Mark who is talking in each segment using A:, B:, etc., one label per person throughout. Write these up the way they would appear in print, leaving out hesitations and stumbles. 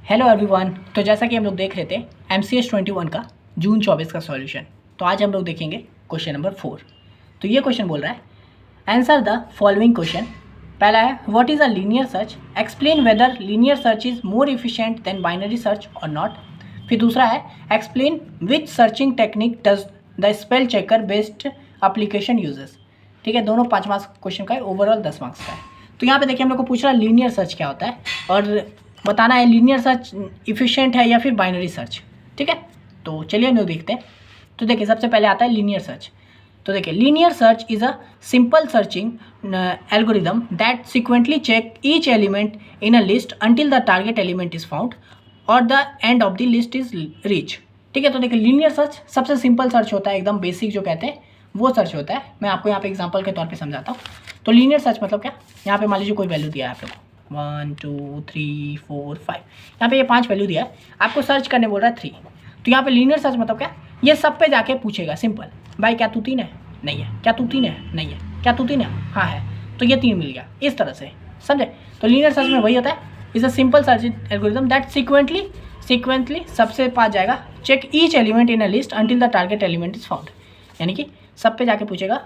A: Hello everyone. तो जैसा कि हम लोग देख रहे थे MCS 21 का जून 24 का सॉल्यूशन, तो आज हम लोग देखेंगे क्वेश्चन नंबर 4। तो ये क्वेश्चन बोल रहा है आंसर द फॉलोइंग क्वेश्चन। पहला है what is a linear search, explain whether linear search is more efficient than binary search और नॉट। फिर दूसरा है explain which searching technique does the spell checker based application uses. ठीक है, दोनों 5 marks question का है, ओवरऑल 10 मार्क्स का है। तो यहाँ पे देखिए हम लोग को पूछ रहा है लीनियर सर्च क्या होता है और बताना है लीनियर सर्च इफिशिएंट है या फिर बाइनरी सर्च। ठीक है, तो चलिए हम लोग देखते हैं। तो देखिए सबसे पहले आता है लीनियर सर्च। तो देखिए linear search is a simple searching algorithm that sequentially check each element in a list until the target element is found और the end of the list is reach. ठीक है, तो देखिए लीनियर सर्च सबसे simple search होता है, एकदम basic जो कहते हैं वो सर्च होता है। मैं आपको यहाँ पे एग्जांपल के तौर पे समझाता हूँ। तो लीनियर सर्च मतलब क्या, यहाँ पे मान लीजिए कोई वैल्यू दिया है आप लोग को 1 2 3 4 5, यहाँ पे ये 5 वैल्यू दिया है, आपको सर्च करने बोल रहा है 3। तो यहाँ पे लीनियर सर्च मतलब क्या, ये सब पे जाके पूछेगा सिंपल, भाई क्या तू 3 है, नहीं है, क्या तू 3 है, नहीं है, क्या तू 3 है, हाँ है, तो ये 3 मिल गया, इस तरह से समझे। तो लीनियर सर्च में वही होता है, is a simple search algorithm that sequentially सबसे पास जाएगा, check each element in a list until the target element is found, यानी कि सब पे जाके पूछेगा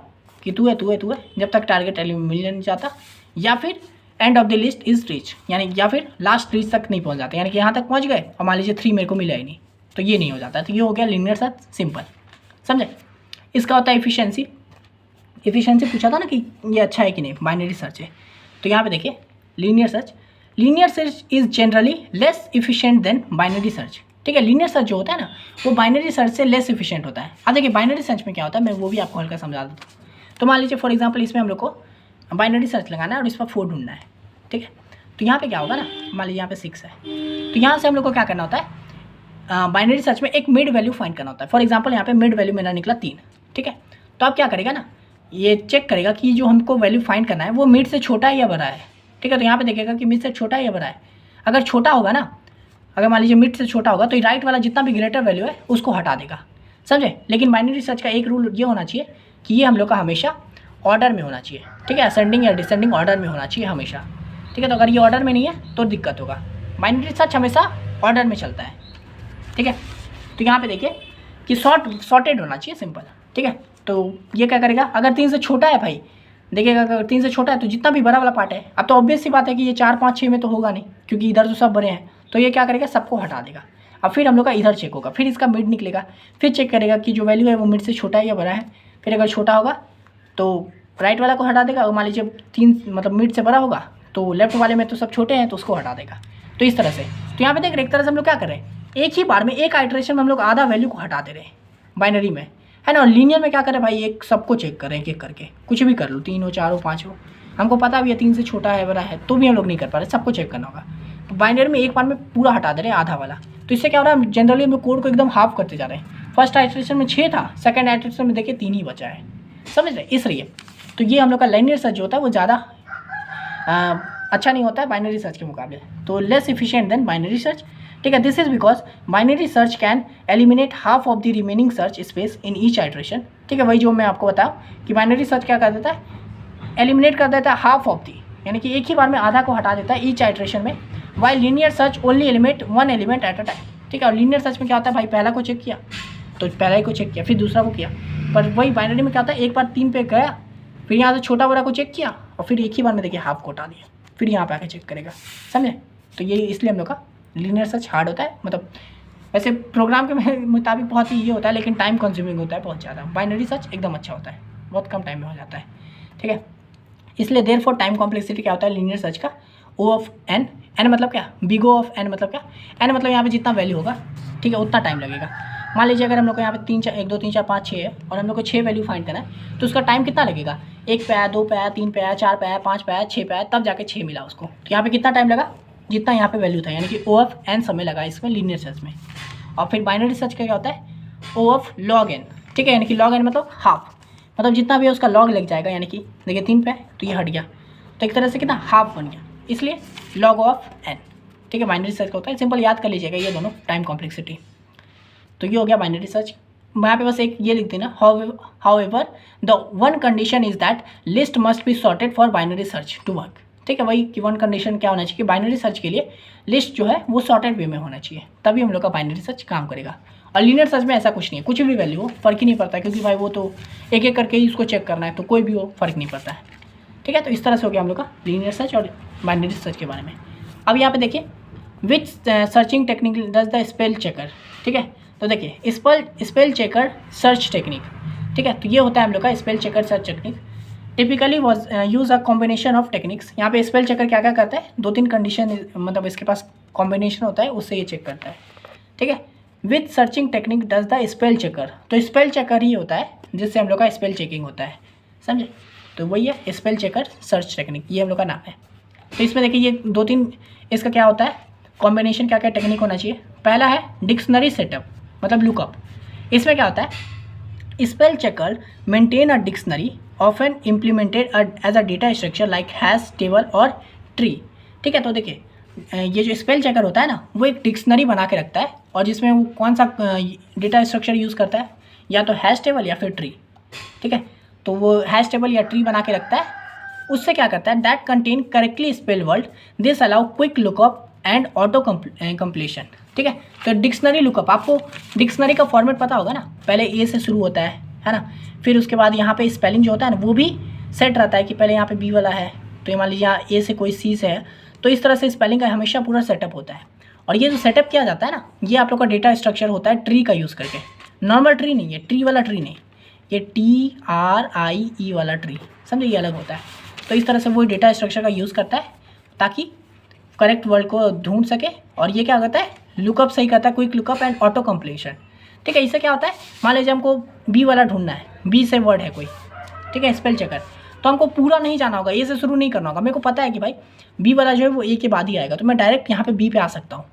A: कि तू है तू है तू है, जब तक टारगेट एलिमेंट मिल नहीं जाता, या फिर and of the list is reach, यानी या फिर लास्ट रीच तक नहीं पहुंच जाते, यानी कि यहाँ तक पहुंच गए और मान लीजिए 3 मेरे को मिला ही नहीं, तो ये नहीं हो जाता। तो ये हो गया लीनियर सर्च सिंपल, समझे। इसका होता है इफिशिएंसी पूछा था ना कि ये अच्छा है कि नहीं, बाइनरी सर्च है। तो यहाँ पे देखिए linear search is generally less efficient than binary search. ठीक है, लीनियर सर्च जो होता है ना वो बाइनरी सर्च से लेस इफिशिएंट होता है। अब देखिए बाइनरी सर्च में क्या होता है, मैं वो भी आपको हल्का समझा देता हूँ। तो मान लीजिए फॉर एग्जाम्पल इसमें हम लोग को बाइनरी सर्च लगाना है और इस पर 4 ढूंढना है। ठीक है, तो यहाँ पे क्या होगा ना, मान लीजिए यहाँ पे 6 है, तो यहाँ से हम लोग को क्या करना होता है, बाइनरी सर्च में एक मिड वैल्यू फाइंड करना होता है। फॉर एग्जांपल यहाँ पे मिड वैल्यू मेरा निकला 3। ठीक है, तो आप क्या करेगा ना, ये चेक करेगा कि जो हमको वैल्यू फाइंड करना है वो मिड से छोटा है या बड़ा है। ठीक है, तो यहाँ पे देखेगा कि मिड से छोटा है या बड़ा है। अगर छोटा होगा ना, अगर मान लीजिए मिड से छोटा होगा तो राइट वाला जितना भी ग्रेटर वैल्यू है उसको हटा देगा, समझे। लेकिन बाइनरी सर्च का एक रूल ये होना चाहिए कि ये हम लोग का हमेशा ऑर्डर में होना चाहिए। ठीक है, असेंडिंग या डिसेंडिंग ऑर्डर में होना चाहिए हमेशा। ठीक है, तो अगर ये ऑर्डर में नहीं है तो दिक्कत होगा। बाइनरी सर्च हमेशा ऑर्डर में चलता है। ठीक है, तो यहाँ पे देखिए कि सॉर्टेड होना चाहिए सिंपल। ठीक है, तो ये क्या करेगा, अगर 3 से छोटा है भाई, देखिएगा अगर 3 से छोटा है तो जितना भी बड़ा वाला पार्ट है, अब तो ऑब्वियस सी बात है कि ये 4 5 6 में तो होगा नहीं, क्योंकि इधर तो सब बड़े हैं, तो ये क्या करेगा, सबको हटा देगा। अब फिर हम लोग का इधर चेक होगा, फिर इसका मिड निकलेगा, फिर चेक करेगा कि जो वैल्यू है वो मिड से छोटा है या बड़ा है। फिर अगर छोटा होगा तो राइट वाला को हटा देगा, और मान लीजिए 3 मतलब मिड से बड़ा होगा तो लेफ्ट वाले में तो सब छोटे हैं तो उसको हटा देगा। तो इस तरह से, तो यहाँ पे देख रहे एक तरह से हम लोग क्या कर रहे हैं, एक ही बार में एक आइटरेशन में हम लोग आधा वैल्यू को हटा दे रहे हैं बाइनरी में, है ना। और लीनियर में क्या करें भाई, एक सबको चेक करें एक एक करके, कुछ भी कर लो, 3 हो 4 हो 5 हो, हमको पता भी है 3 से छोटा है बड़ा है तो भी हम लोग नहीं कर पा रहे, सबको चेक करना होगा। तो बाइनरी में एक बार में पूरा हटा दे रहे हैं आधा वाला। तो इससे क्या हो रहा है, जनरली हम लोग कोड को एकदम हाफ करते जा रहे हैं। फर्स्ट आइटरेशन में 6 था, सेकंड आइटरेशन में देखिए 3 ही बचा है, समझ रहे। इसलिए तो ये हम लोग का लीनियर सर्च जो होता है वो ज़्यादा अच्छा नहीं होता है बाइनरी सर्च के मुकाबले, तो less efficient than binary search. ठीक है, this is because binary search can eliminate half of the remaining search space in each iteration. ठीक है, वही जो मैं आपको बताऊँ कि बाइनरी सर्च क्या कर देता है, एलिमिनेट कर देता है हाफ ऑफ दी, यानी कि एक ही बार में आधा को हटा देता है ईच आइटरेशन में, why linear search only eliminate 1 element at a time. ठीक है, और लीनियर सर्च में क्या होता है भाई, पहला को चेक किया तो पहला ही को चेक किया, फिर दूसरा को किया, पर वही बाइनरी में क्या होता है, एक बार 3 पे गया, फिर यहाँ से छोटा बड़ा को चेक किया और फिर एक ही बार में देखिए हाफ को हटा दिया, फिर यहाँ पे आके चेक करेगा, समझे। तो ये इसलिए हम लोग का लीनियर सर्च हार्ड होता है, मतलब वैसे प्रोग्राम के मुताबिक बहुत ही ये होता है, लेकिन टाइम कंज्यूमिंग होता है बहुत ज़्यादा। बाइनरी सर्च एकदम अच्छा होता है, बहुत कम टाइम में हो जाता है। ठीक है, इसलिए देयर फॉर टाइम कॉम्प्लेक्सिटी क्या होता है लीनियर सर्च का, O ऑफ n, n मतलब क्या, बिग O ऑफ n मतलब क्या, n मतलब यहाँ पे जितना वैल्यू होगा, ठीक है, उतना टाइम लगेगा। मान लीजिए अगर हम लोग को यहाँ पे 3 4 1 2 3 4 5 6 है और हम लोग को 6 वैल्यू फाइंड करना है, तो उसका टाइम कितना लगेगा, 1 पे आया, 2 पे आया, 3 पे आया, 4 पे आया, 5 पे आया, 6 पे आया, तब जाके 6 मिला उसको। तो यहाँ पे कितना टाइम लगा, जितना यहाँ पे वैल्यू था, यानी कि O ऑफ n समय लगा इसमें लीनियर सर्च में। और फिर बाइनरी सर्च का क्या होता है, O ऑफ log n। ठीक है, यानी कि log n मतलब हाफ, मतलब जितना भी है उसका log लग जाएगा, यानी कि देखिए 3 पे तो ये हट गया, तो एक तरह से कितना हाफ बन गया, इसलिए log ऑफ n। ठीक है, बाइनरी सर्च का होता है, सिंपल याद कर लीजिएगा ये दोनों टाइम कॉम्प्लेक्सिटी। तो ये हो गया बाइनरी सर्च। यहाँ पे बस एक ये लिख देना, however the one condition is that list must be sorted for binary search to work. ठीक है, वही कि वन कंडीशन क्या होना चाहिए कि बाइनरी सर्च के लिए लिस्ट जो है वो सॉर्टेड वे में होना चाहिए, तभी हम लोग का बाइनरी सर्च काम करेगा। और लीनियर सर्च में ऐसा कुछ नहीं है, कुछ भी वैल्यू हो फ़र्क ही नहीं पड़ता, क्योंकि भाई वो तो एक एक करके ही उसको चेक करना है, तो कोई भी हो फ़र्क नहीं पड़ता है। ठीक है, तो इस तरह से हो गया हम लोग का लीनियर सर्च और बाइनरी सर्च के बारे में। अब यहाँ पे देखिए which searching technique does the spell checker. ठीक है, तो देखिए स्पेल चेकर सर्च टेक्निक। ठीक है, तो ये होता है हम लोग का spell checker search technique. Typically was use a combination of techniques. यहाँ पे स्पेल चेकर क्या क्या करता है, 2-3 कंडीशन मतलब इसके पास कॉम्बिनेशन होता है, उससे ये चेक करता है। ठीक है, with searching technique does the spell checker, तो स्पेल चेकर ही होता है जिससे हम लोग का स्पेल चेकिंग होता है, समझे। तो वही है स्पेल चेकर सर्च टेक्निक, ये हम लोग का नाम है। तो इसमें देखिए ये 2-3 इसका क्या होता है कॉम्बिनेशन, क्या क्या टेक्निक होना चाहिए। पहला है डिक्शनरी सेटअप मतलब लुकअप। इसमें क्या होता है spell checker maintain a dictionary often implemented as a data structure like hash, table और ट्री। ठीक है, तो देखिए ये जो स्पेल चेकर होता है ना वो एक डिक्शनरी बना के रखता है, और जिसमें वो कौन सा डेटा स्ट्रक्चर यूज़ करता है, या तो हैश टेबल या फिर ट्री। ठीक है, तो वो हैश टेबल या ट्री बना के रखता है। उससे क्या करता है that contain correctly spell word, this allow quick lookup and auto completion. ठीक है, तो डिक्शनरी लुकअप, आपको डिक्शनरी का फॉर्मेट पता होगा ना, पहले ए से शुरू होता है ना, फिर उसके बाद यहाँ पे स्पेलिंग जो होता है ना वो भी सेट रहता है कि पहले यहाँ पे बी वाला है, तो ये मान लीजिए यहाँ ए से कोई सी से है, तो इस तरह से स्पेलिंग का हमेशा पूरा सेटअप होता है। और ये जो सेटअप किया जाता है ना, ये आप लोग का डेटा स्ट्रक्चर होता है ट्री का यूज़ करके, नॉर्मल ट्री नहीं है, ट्री वाला ट्री नहीं, ये TRIE वाला ट्री, समझे, ये अलग होता है। तो इस तरह से वो डेटा स्ट्रक्चर का यूज़ करता है ताकि करेक्ट वर्ड को ढूंढ सके, और ये क्या करता है लुकअप सही करता है, quick lookup and auto completion. ठीक है, इससे क्या होता है मान लीजिए हमको बी वाला ढूंढना है, बी से वर्ड है कोई, ठीक है, स्पेल चेकर, तो हमको पूरा नहीं जाना होगा, ए से शुरू नहीं करना होगा, मेरे को पता है कि भाई बी वाला जो है वो ए के बाद ही आएगा, तो मैं डायरेक्ट यहाँ पे बी पे आ सकता हूँ।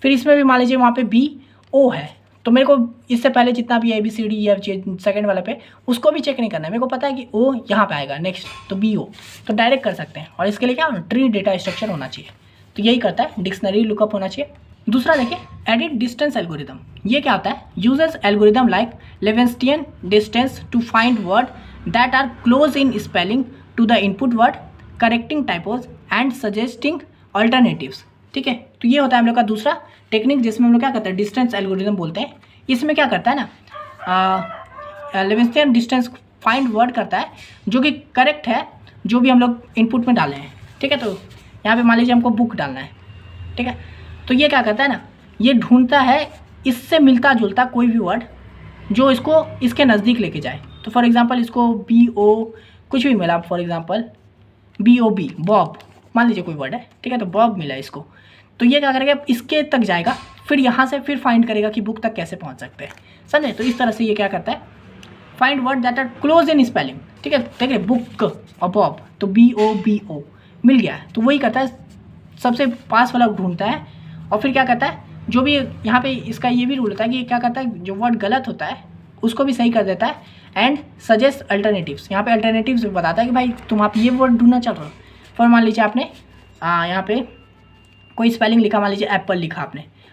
A: फिर इसमें भी मान लीजिए वहाँ पे BO है, तो मेरे को इससे पहले जितना भी ABCD सेकंड वाला पे उसको भी चेक नहीं करना है, मेरे को पता है कि O यहाँ पे आएगा नेक्स्ट, तो BO, तो डायरेक्ट कर सकते हैं। और इसके लिए क्या ट्री डेटा स्ट्रक्चर होना चाहिए, तो यही करता है डिक्शनरी लुकअप होना चाहिए। दूसरा देखिए एडिट डिस्टेंस एल्गोरिदम, ये क्या होता है uses algorithm like Levenshtein distance to find word that are close in spelling to the input word, correcting typos and suggesting alternatives. ठीक है, तो ये होता है हम लोग का दूसरा टेक्निक, जिसमें हम लोग क्या करते हैं डिस्टेंस एल्गोरिदम बोलते हैं। इसमें क्या करता है ना लेवेंस्टियन डिस्टेंस फाइंड वर्ड करता है जो कि करेक्ट है जो भी हम लोग इनपुट में डाले हैं। ठीक है, तो यहाँ पे मान लीजिए हमको बुक डालना है, ठीक है, तो ये क्या करता है ना ये ढूंढता है इससे मिलता जुलता कोई भी वर्ड जो इसको इसके नज़दीक लेके जाए। तो फॉर एग्जांपल इसको BO कुछ भी मिला, फॉर एग्जांपल BOB बॉब मान लीजिए कोई वर्ड है, ठीक है, तो बॉब मिला इसको, तो ये क्या करेगा इसके तक जाएगा, फिर यहाँ से फिर फाइंड करेगा कि बुक तक कैसे पहुँच सकते हैं, समझे। तो इस तरह से ये क्या करता है find word that are close in spelling. ठीक है, देखिए बुक और बॉब, तो BOBO मिल गया है, तो वही करता है सबसे पास वाला ढूंढता है, और फिर क्या करता है जो भी यहाँ पे इसका ये भी रूल होता है कि क्या करता है जो वर्ड गलत होता है उसको भी सही कर देता है, एंड सजेस्ट अल्टरनेटिव्स, यहाँ पे अल्टरनेटिव्स बताता है कि भाई तुम आप ये वर्ड ढूंढना चल रहे हो, फॉर मान लीजिए आपने यहाँ पे कोई स्पेलिंग लिखा, मान लीजिए एप्पल लिखा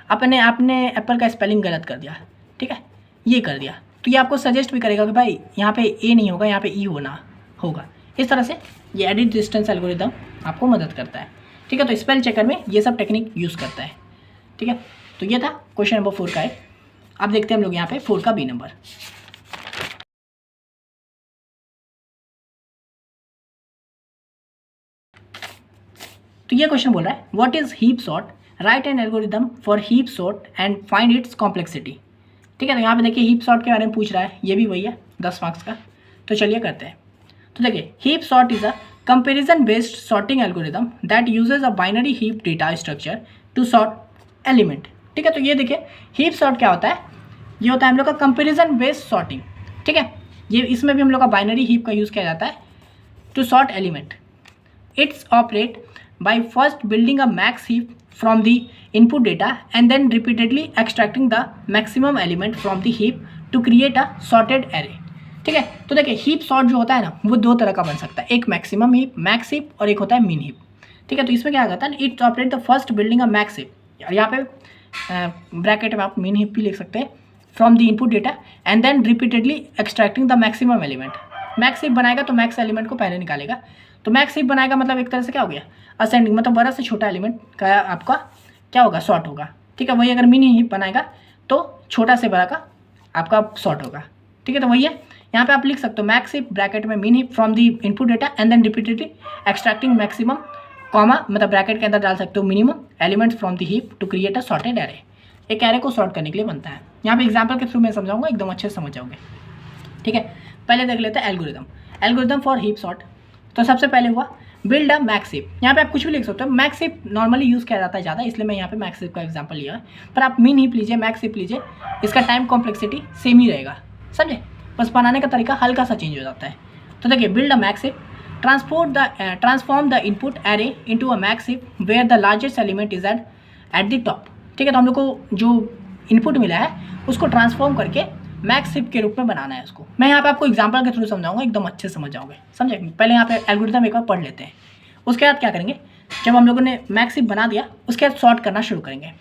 A: आपने एप्पल का स्पेलिंग गलत कर दिया, ठीक है, ये कर दिया, तो ये आपको सजेस्ट भी करेगा कि भाई यहाँ पे ए नहीं होगा, यहाँ पे ई होना होगा। इस तरह से ये एडिट डिस्टेंस एल्गोरिदम आपको मदद करता है। ठीक है, तो स्पेल चेकर में ये सब टेक्निक यूज़ करता है। ठीक है, तो ये था क्वेश्चन नंबर 4 का है। अब देखते हैं हम लोग यहाँ पे 4 का B नंबर। तो ये क्वेश्चन बोल रहा है what is heap sort, right N algorithm for heap sort and find its complexity. ठीक है, तो यहाँ पे देखिए हीप सॉर्ट के बारे में पूछ रहा है, ये भी वही है 10 मार्क्स का, तो चलिए करते हैं। तो देखिए heap sort is a comparison based sorting algorithm that uses a binary heap data structure to sort element. ठीक है, तो ये देखिए हीप सॉर्ट क्या होता है, ये होता है हम लोग का कंपेरिजन बेस्ड सॉर्टिंग। ठीक है, ये इसमें भी हम लोग का बाइनरी हीप का यूज़ किया जाता है to sort element. Its operate by first building a max heap from the input data and then repeatedly extracting the maximum element from the heap to create a sorted array. ठीक है, तो देखिए heap sort जो होता है ना वो 2 तरह का बन सकता है, एक मैक्सिमम हीप मैक्स हीप और एक होता है मीन हीप। ठीक है, तो इसमें क्या होता है it's operate the first building a max heap, यहाँ पे ब्रैकेट में आप मीन हीप भी लिख सकते हैं, from the input data and then repeatedly extracting the maximum element. Max heap बनाएगा तो मैक्स एलिमेंट को पहले निकालेगा, तो मैक्स हीप बनाएगा मतलब एक तरह से क्या हो गया, असेंडिंग, मतलब बड़ा से छोटा एलिमेंट का आपका क्या होगा, सॉर्ट होगा। ठीक है, वही अगर मिनी हीप बनाएगा तो छोटा से बड़ा का आपका सॉर्ट होगा। ठीक है, तो वही है, यहाँ पे आप लिख सकते हो मैक्स हीप ब्रैकेट में min heap from the input data and then repeatedly extracting maximum comma, मतलब ब्रैकेट के अंदर डाल सकते हो minimum elements from the heap to create a sorted array. एक एरे को सॉर्ट करने के लिए बनता है। यहाँ पे एग्जाम्पल के थ्रू मैं समझाऊंगा, एकदम अच्छे से समझ जाओगे। ठीक है, पहले देख लेते हैं algorithm. Algorithm for heap sort. तो सबसे पहले हुआ बिल्ड अ मैक्स हीप। यहाँ पे आप कुछ भी लिख सकते हो, मैक्स हीप नॉर्मली यूज़ किया जाता है ज़्यादा, इसलिए मैं यहाँ पे मैक्स हीप का एग्जांपल लिया है। पर आप मिन हीप लीजिए, मैक्स हीप लीजिए, इसका टाइम कॉम्प्लेक्सिटी सेम ही रहेगा, समझे, बस बनाने का तरीका हल्का सा चेंज हो जाता है। तो देखिए, build a max heap, transform the input array into a max heap where the largest element is at the top. ठीक है, तो हम लोग को जो इनपुट मिला है उसको ट्रांसफॉर्म करके मैक्स हीप के रूप में बनाना है उसको। मैं यहाँ पे आपको एग्जांपल के थ्रू समझाऊंगा, एकदम अच्छे से समझ जाओगे, समझे। पहले यहाँ पे एल्गोरिथम एक बार पढ़ लेते हैं, उसके बाद क्या करेंगे, जब हम लोगों ने मैक्स हीप बना दिया उसके बाद सॉर्ट करना शुरू करेंगे।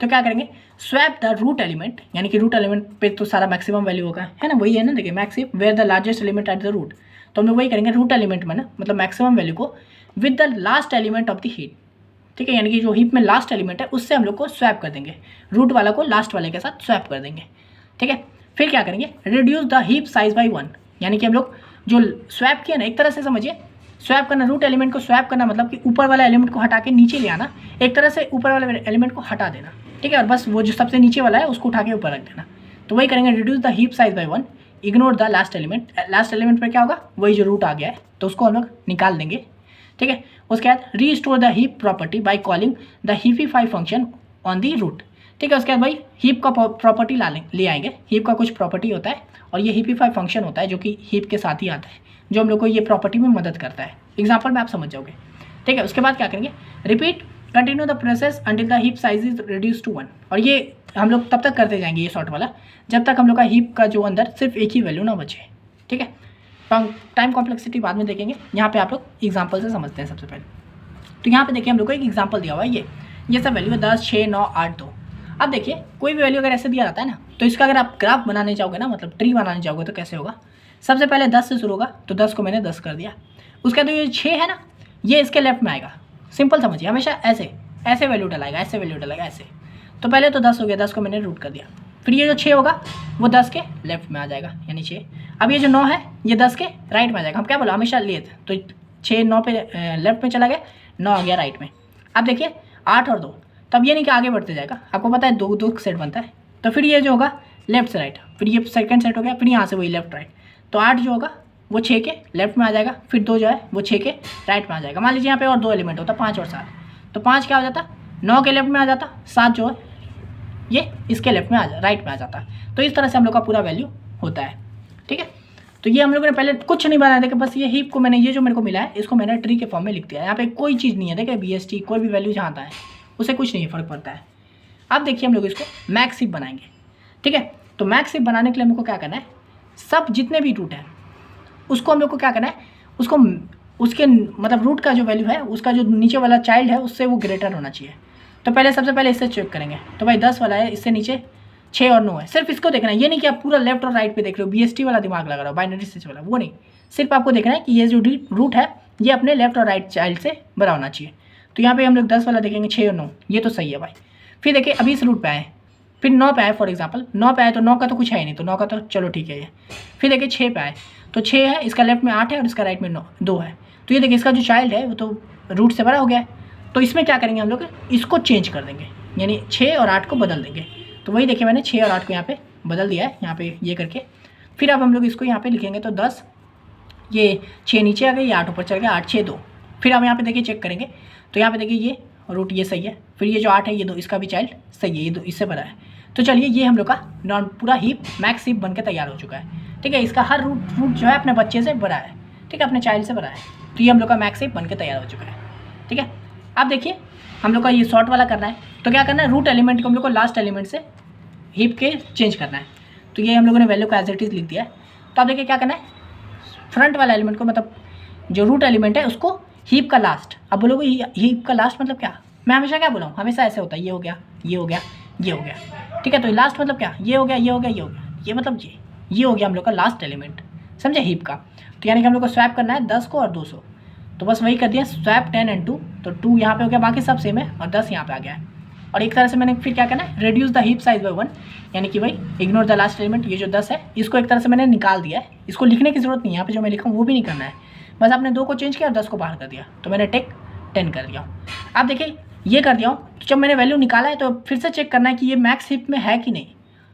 A: तो क्या करेंगे, स्वैप द रूट एलिमेंट, यानी कि रूट एलिमेंट पे तो सारा मैक्सिमम वैल्यू होगा, है ना, वही है ना। देखिए max heap where the largest element at the root, तो हम लोग वही करेंगे, रूट एलिमेंट में ना, मतलब मैक्सिमम वैल्यू को with the last element of the heap. ठीक है, यानी कि जो हीप में लास्ट एलिमेंट है उससे हम लोग को स्वैप कर देंगे, रूट वाला को लास्ट वाले के साथ स्वैप कर देंगे। ठीक है, फिर क्या करेंगे, reduce the heap size by 1, यानी कि हम लोग जो स्वैप किया ना, एक तरह से समझिए, स्वैप करना, रूट एलिमेंट को स्वैप करना मतलब कि ऊपर वाला एलिमेंट को हटा के नीचे ले आना, एक तरह से ऊपर वाले एलिमेंट को हटा देना। ठीक है, और बस वो जो सबसे नीचे वाला है उसको उठा के ऊपर रख देना। तो वही करेंगे, reduce the heap size by 1, ignore the last element. Last element पर क्या होगा, वही जो रूट आ गया है, तो उसको हम लोग निकाल देंगे। ठीक है, उसके बाद restore the heap property by calling the heapify function on the root. ठीक है, उसके बाद भाई हीप का प्रॉपर्टी ले आएंगे। हीप का कुछ प्रॉपर्टी होता है और ये हीपीफाई फंक्शन होता है जो कि हीप के साथ ही आता है, जो हम लोग को ये प्रॉपर्टी में मदद करता है। एग्जाम्पल में आप समझ जाओगे। ठीक है, उसके बाद क्या करेंगे, repeat continue the process until the heap size is reduce to 1, और ये हम लोग तब तक करते जाएंगे ये शॉर्ट वाला जब तक हम लोग का हीप का जो अंदर सिर्फ एक ही वैल्यू ना बचे। ठीक है, टाइम कॉम्प्लेक्सिटी बाद में देखेंगे, यहाँ पे आप लोग एग्जाम्पल से समझते हैं सबसे पहले। तो यहाँ पे देखिए हम लोग को एक एग्जाम्पल दिया हुआ है, ये सब वैल्यू है 10, 6, 9, 8, 2। अब देखिए कोई भी वैल्यू अगर ऐसे दिया जाता है ना, तो इसका अगर आप ग्राफ बनाने चाहोगे ना, मतलब ट्री बनाने चाहोगे, तो कैसे होगा, सबसे पहले 10 से शुरू होगा, तो 10 को मैंने 10 कर दिया। उसके बाद ये 6 है ना, ये इसके लेफ्ट में आएगा। सिंपल समझिए, हमेशा ऐसे वैल्यू डलाएगा, ऐसे वैल्यू डलाएगा, ऐसे। तो पहले तो 10 हो गया, 10 को मैंने रूट कर दिया। फिर ये जो 6 होगा वो 10 के लेफ्ट में आ जाएगा, यानी 6। अब ये जो 9 है ये 10 के राइट में आ जाएगा। हम क्या बोला, हमेशा लिए थे, तो 6 9 पे लेफ्ट में चला गया, 9 आ गया राइट में। अब देखिए 8 और 2, तब ये नहीं कि आगे बढ़ते जाएगा, आपको पता है 2 सेट बनता है, तो फिर ये जो होगा लेफ्ट से राइट, फिर ये सेकंड सेट हो गया, फिर यहाँ से वही लेफ्ट राइट। तो 8 जो होगा वो 6 के लेफ्ट में आ जाएगा, फिर 2 जो है वो 6 के राइट में आ जाएगा। मान लीजिए यहाँ पे और 2 एलिमेंट होता, 5 और 7, तो 5 क्या हो जाता, 9 के लेफ्ट में आ जाता, 7 जो है ये इसके लेफ्ट में राइट में आ जाता है। तो इस तरह से हम लोग का पूरा वैल्यू होता है। ठीक है, तो ये हम लोगों ने पहले कुछ नहीं बनाया, देखिए बस ये हीप को मैंने, ये जो मेरे को मिला है इसको मैंने ट्री के फॉर्म में लिख दिया। यहाँ पे कोई चीज़ नहीं है, देखिए BST कोई भी वैल्यू जहाँ आता है उसे कुछ नहीं फर्क पड़ता है। अब देखिए हम लोग इसको मैक्स हीप बनाएंगे। ठीक है, तो मैक्स हीप बनाने के लिए हमको क्या करना है, सब जितने भी रूट हैं उसको हम लोग को क्या करना है, उसको उसके मतलब रूट का जो वैल्यू है उसका जो नीचे वाला चाइल्ड है उससे वो ग्रेटर होना चाहिए। तो पहले सबसे पहले इससे चेक करेंगे, तो भाई 10 वाला है, इससे नीचे 6 और 9 है, सिर्फ इसको देखना है। ये नहीं कि आप पूरा लेफ्ट और राइट पे देख रहे हो, BST वाला दिमाग लगा रहा हो, बाइनरी सर्च वाला, वो नहीं। सिर्फ आपको देखना है कि ये जो रूट है ये अपने लेफ्ट और राइट चाइल्ड से बड़ा होना चाहिए। तो यहाँ पे हम लोग 10 वाला देखेंगे, 6 और 9, ये तो सही है भाई। फिर देखिए अभी इस रूट पे आए, फिर 9 पे आए, फॉर एग्जाम्पल 9 पे आए, तो 9 का तो कुछ है ही नहीं, तो 9 का तो चलो ठीक है ये। फिर देखिए 6 पे आए, तो 6 है, इसका लेफ्ट में 8 है और इसका राइट में 2 है। तो ये देखिए इसका जो चाइल्ड है वो तो रूट से बड़ा हो गया है। तो इसमें क्या करेंगे हम लोग, इसको चेंज कर देंगे, यानी 6 और 8 को बदल देंगे। तो वही देखिए मैंने 6 और 8 को यहाँ पे बदल दिया है, यहाँ पे ये करके। फिर अब हम लोग इसको यहाँ पे लिखेंगे, तो 10, ये 6 नीचे आ गए, ये 8 ऊपर चल गया, 8 6 2। फिर हम यहाँ पे देखिए चेक करेंगे, तो यहाँ पे देखिए ये रूट ये सही है, फिर ये जो 8 है ये 2, इसका भी चाइल्ड सही है, ये 2 इससे बड़ा है। तो चलिए ये हम लोग का पूरा हीप मैक्स हीप बन के तैयार हो चुका है। ठीक है, इसका हर रूट जो है अपने बच्चे से बड़ा है, ठीक है, अपने चाइल्ड से बड़ा है। तो ये हम लोग का मैक्स हीप बन के तैयार हो चुका है। ठीक है, अब देखिए हम लोग का ये शॉर्ट वाला करना है, तो क्या करना है, रूट एलिमेंट को हम लोग को लास्ट एलिमेंट से हीप के चेंज करना है। तो ये हम लोगों ने वैल्यू को एज इट इज़ लिख दिया है। तो अब देखिए क्या करना है, फ्रंट वाला एलिमेंट को, मतलब जो रूट एलिमेंट है उसको हीप का लास्ट। अब बोलोगे हीप का लास्ट मतलब क्या, मैं हमेशा क्या बोला हूँ, हमेशा ऐसे होता है, ये हो गया, ये हो गया, ये हो गया। ठीक है, तो लास्ट मतलब क्या, ये हो गया, ये हो गया, ये हो गया, ये मतलब ये हो गया हम लोग का लास्ट एलिमेंट, समझे, हीप का। तो यानी कि हम लोग को स्वैप करना है 10 को और 200। तो बस वही कर दिया, स्वैप 10 एंड 2, तो 2 यहाँ पे हो गया, बाकी सब सेम है और 10 यहाँ पे आ गया है। और एक तरह से मैंने फिर क्या करना है, reduce the heap size by 1, यानी कि भाई इग्नोर द लास्ट एलिमेंट, ये जो 10 है इसको एक तरह से मैंने निकाल दिया है, इसको लिखने की जरूरत नहीं है, यहाँ पे जो मैं लिखा हूँ वो भी नहीं करना है, बस आपने 2 को चेंज किया और 10 को बाहर कर दिया, तो मैंने टेक 10 कर दिया। आप देखिए ये कर दिया हूँ, तो जब मैंने वैल्यू निकाला है तो फिर से चेक करना है कि ये मैक्स हीप में है कि नहीं,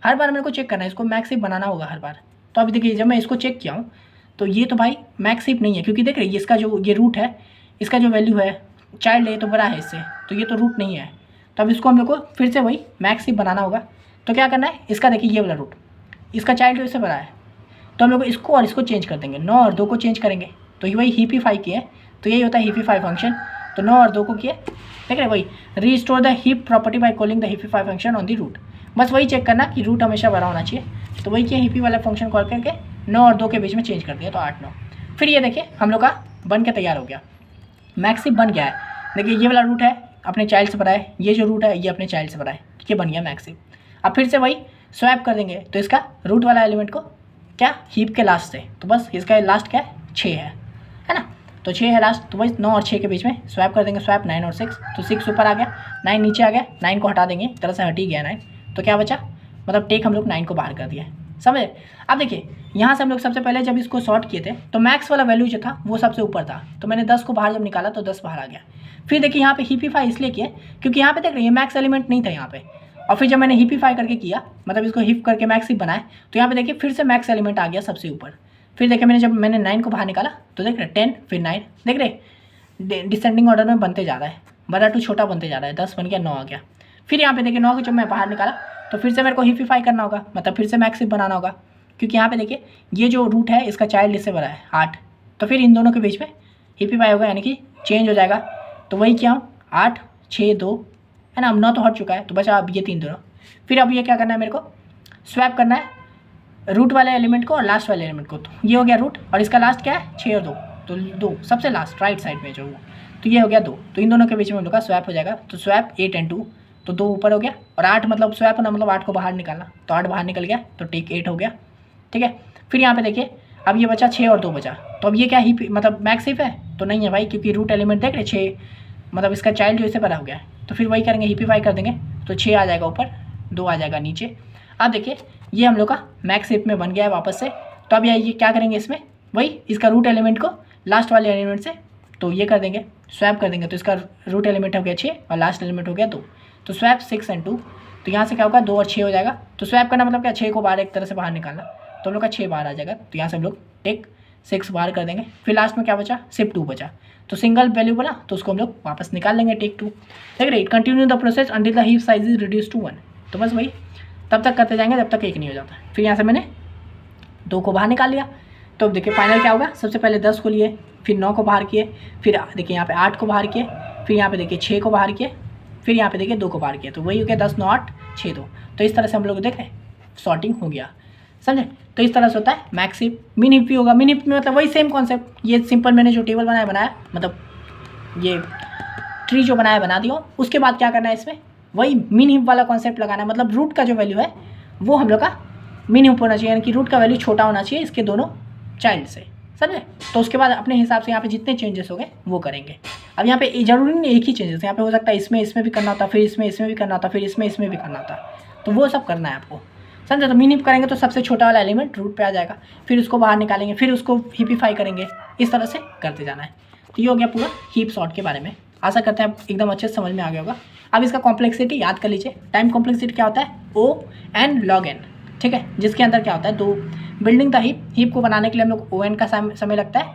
A: हर बार मेरे को चेक करना है, इसको मैक्स हीप बनाना होगा हर बार। तो अभी देखिए जब मैं इसको चेक किया हूँ तो ये तो भाई मैक्स हीप नहीं है, क्योंकि देख रहे इसका जो ये रूट है, इसका जो वैल्यू है चाइल्ड है तो बड़ा है इससे, तो ये तो रूट नहीं है, तो अब इसको हम लोग को फिर से वही मैक्स हीप बनाना होगा। तो क्या करना है, इसका देखिए ये वाला रूट, इसका चाइल्ड इससे बड़ा है, तो हम लोग इसको और इसको चेंज कर देंगे, 9 और 2 को चेंज करेंगे, तो ये वही हीपीफाई किए, तो यही होता है हीपीफाई फंक्शन। तो 9 और 2 को किए, देख रहे वही restore the heap property by calling the heapify function on the root, बस वही चेक करना कि रूट हमेशा बड़ा होना चाहिए, तो वही किया हीपी वाला फंक्शन कॉल करके 9 और 2 के बीच में चेंज कर दिया, तो 8 9। फिर ये देखिए हम लोग का बन के तैयार हो गया, मैक्स हीप बन गया है। देखिए ये वाला रूट है अपने चाइल्ड से बड़ा है, ये जो रूट है ये अपने चाइल्ड से बड़ा है, ये बन गया मैक्स हीप। अब फिर से वही स्वैप कर देंगे, तो इसका रूट वाला एलिमेंट को क्या हीप के लास्ट से, तो बस इसका लास्ट क्या है 6 है ना, तो 6 है लास्ट, तो वही 9 और 6 के बीच में स्वैप कर देंगे, स्वैप 9 और 6, तो 6 ऊपर आ गया, 9 नीचे आ गया, 9 को हटा देंगे, एक तरह से हट ही गया 9, तो क्या बचा, मतलब टेक हम लोग 9 को बाहर कर दिया, समझे। अब देखिए यहाँ से हम लोग सबसे पहले जब इसको सॉर्ट किए थे तो मैक्स वाला वैल्यू जो था वो सबसे ऊपर था, तो मैंने 10 को बाहर जब निकाला तो 10 बाहर आ गया। फिर देखिए यहाँ पे हीपीफाई इसलिए किया क्योंकि यहाँ पे देख रहे हैं मैक्स एलिमेंट नहीं था यहाँ पे, और फिर जब मैंने हीपीफाई करके किया, मतलब इसको हीप करके मैक्स हीप बनाए, तो यहाँ पे देखिए फिर से मैक्स एलिमेंट आ गया सबसे ऊपर। फिर देखिए मैंने जब मैंने 9 को बाहर निकाला तो देख रहे 10 फिर 9, देख रहे डिसेंडिंग ऑर्डर में बनते जा रहा है, बड़ा टू छोटा बनते जा रहा है, 10 बन गया 9 आ गया। फिर यहाँ पे देखिए 9 को जब मैं बाहर निकाला तो फिर से मेरे को हीपीफाई करना होगा, मतलब फिर से मैक्स हीप बनाना होगा, क्योंकि यहाँ पे देखिए ये जो रूट है इसका चाइल्ड इससे बड़ा है 8, तो फिर इन दोनों के बीच में हीपीफाई होगा, यानी कि चेंज हो जाएगा, तो वही क्या 8 6 2 है ना, अब 9 तो हट चुका है, तो बचा अब ये 3 दोनों। फिर अब ये क्या करना है, मेरे को स्वैप करना है रूट वाले एलिमेंट को और लास्ट वाले एलिमेंट को, तो ये हो गया रूट और इसका लास्ट क्या है 6 और 2, तो 2 सबसे लास्ट राइट साइड में जो वो, तो ये हो गया 2, तो इन दोनों के बीच में हम लोग का स्वैप हो जाएगा, तो स्वैप 8 एंड 2, तो 2 ऊपर हो गया और 8 मतलब स्वैप ना, मतलब 8 को बाहर निकालना, तो 8 बाहर निकल गया, तो टेक 8 हो गया, ठीक है। फिर यहाँ पे देखिए अब ये बचा 6 और 2 बचा, तो अब ये क्या हीप मतलब मैक्स हीप है तो नहीं है भाई, क्योंकि रूट एलिमेंट देख रहे 6, मतलब इसका चाइल्ड जो इससे बड़ा हो गया है, तो फिर वही करेंगे हीपीफाई कर देंगे, तो 6 आ जाएगा ऊपर, 2 आ जाएगा नीचे। अब देखिए ये हम लोग का मैक्स हीप में बन गया है वापस से, तो अब ये क्या करेंगे इसमें, वही इसका रूट एलिमेंट को लास्ट वाले एलिमेंट से, तो ये कर देंगे स्वैप कर देंगे, तो इसका रूट एलिमेंट हो गया 6 और लास्ट एलिमेंट हो गया 2, तो स्वैप 6 एंड 2, तो यहाँ से क्या होगा 2 और 6 हो जाएगा, तो स्वैप करना मतलब क्या 6 को बाहर एक तरह से बाहर निकालना, तो हम लोग का 6 बाहर आ जाएगा, तो यहाँ से हम लोग टेक 6 बाहर कर देंगे। फिर लास्ट में क्या बचा, सिर्फ 2 बचा, तो सिंगल वैल्यू बना, तो उसको हम लोग वापस निकाल लेंगे टेक 2, देख रहे continue the process until the heap size is reduce to 1, तो बस वही तब तक करते जाएंगे जब तक 1 नहीं हो जाता। फिर यहाँ से मैंने 2 को बाहर निकाल लिया, तो अब देखिए फाइनल क्या होगा, सबसे पहले 10 को लिए, फिर 9 को बाहर किए, फिर देखिए यहाँ पे 8 को बाहर किए, फिर यहाँ पे देखिए 6 को बाहर किए, फिर यहाँ पे देखिए 2 को बाहर किए, तो वही हो गया 10 9 8 6 2, तो इस तरह से हम लोग देख रहे हैं सॉर्टिंग हो गया, समझे। तो इस तरह से होता है मैक्स हीप। मिन हीप भी होगा, मिन हीप में मतलब वही सेम कॉन्सेप्ट, ये सिंपल मैंने जो टेबल बनाया मतलब ये ट्री जो बना दिया, उसके बाद क्या करना है इसमें वही मिन हीप वाला कॉन्सेप्ट लगाना है, मतलब रूट का जो वैल्यू है वो हम लोग का मिन हीप होना चाहिए, यानी कि रूट का वैल्यू छोटा होना चाहिए इसके दोनों चाइल्ड से, समझे। तो उसके बाद अपने हिसाब से यहाँ पे जितने चेंजेस हो गए वो करेंगे। अब यहाँ पे जरूरी नहीं एक ही चेंजेस, यहाँ पे हो सकता है इसमें भी करना होता, फिर इसमें भी करना होता, फिर इसमें भी करना होता, तो वो सब करना है आपको, समझे। तो मिन हीप करेंगे तो सबसे छोटा वाला एलिमेंट रूट पे आ जाएगा, फिर उसको बाहर निकालेंगे, फिर उसको हीपीफाई करेंगे, इस तरह से करते जाना है। तो ये हो गया पूरा हीप सॉर्ट के बारे में। आशा करते हैं आप एकदम अच्छे से समझ में आ गया होगा। अब इसका कॉम्प्लेक्सिटी याद कर लीजिए। टाइम कॉम्प्लेक्सिटी क्या होता है, O n log n, ठीक है, जिसके अंदर क्या होता है, दो बिल्डिंग द हीप को बनाने के लिए हम लोग O n का समय लगता है,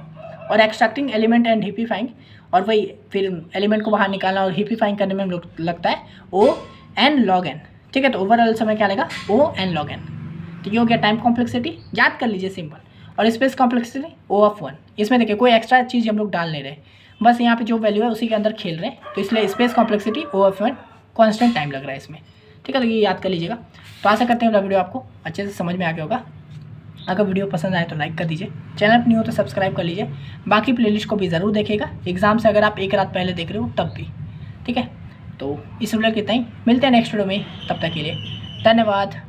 A: और एक्सट्रैक्टिंग एलिमेंट एंड हीपीफाइंग, और वही फिर एलिमेंट को बाहर निकालना और हीपीफाइंग करने में हम लोग लगता है O n log n, ठीक है। तो ओवरऑल समय क्या लेगा, O n log n। तो ये हो गया टाइम कॉम्प्लेक्सिटी, याद कर लीजिए सिंपल। और स्पेस कॉम्प्लेक्सिटी O(1), इसमें देखिए कोई एक्स्ट्रा चीज़ हम लोग डाल नहीं रहे, बस यहाँ पे जो वैल्यू है उसी के अंदर खेल रहे हैं, तो इसलिए space complexity O(1) constant time लग रहा है इसमें, ठीक है। तो ये याद कर लीजिएगा। तो आशा करते हैं वीडियो आपको अच्छे से समझ में आ गया होगा। अगर वीडियो पसंद आए तो लाइक कर दीजिए, चैनल पर नहीं हो तो सब्सक्राइब कर लीजिए, बाकी प्लेलिस्ट को भी ज़रूर देखिएगा। एग्जाम से अगर आप एक रात पहले देख रहे हो तब भी, ठीक है। तो इस वीडियो के इतना ही, मिलते हैं नेक्स्ट वीडियो में, तब तक के लिए धन्यवाद।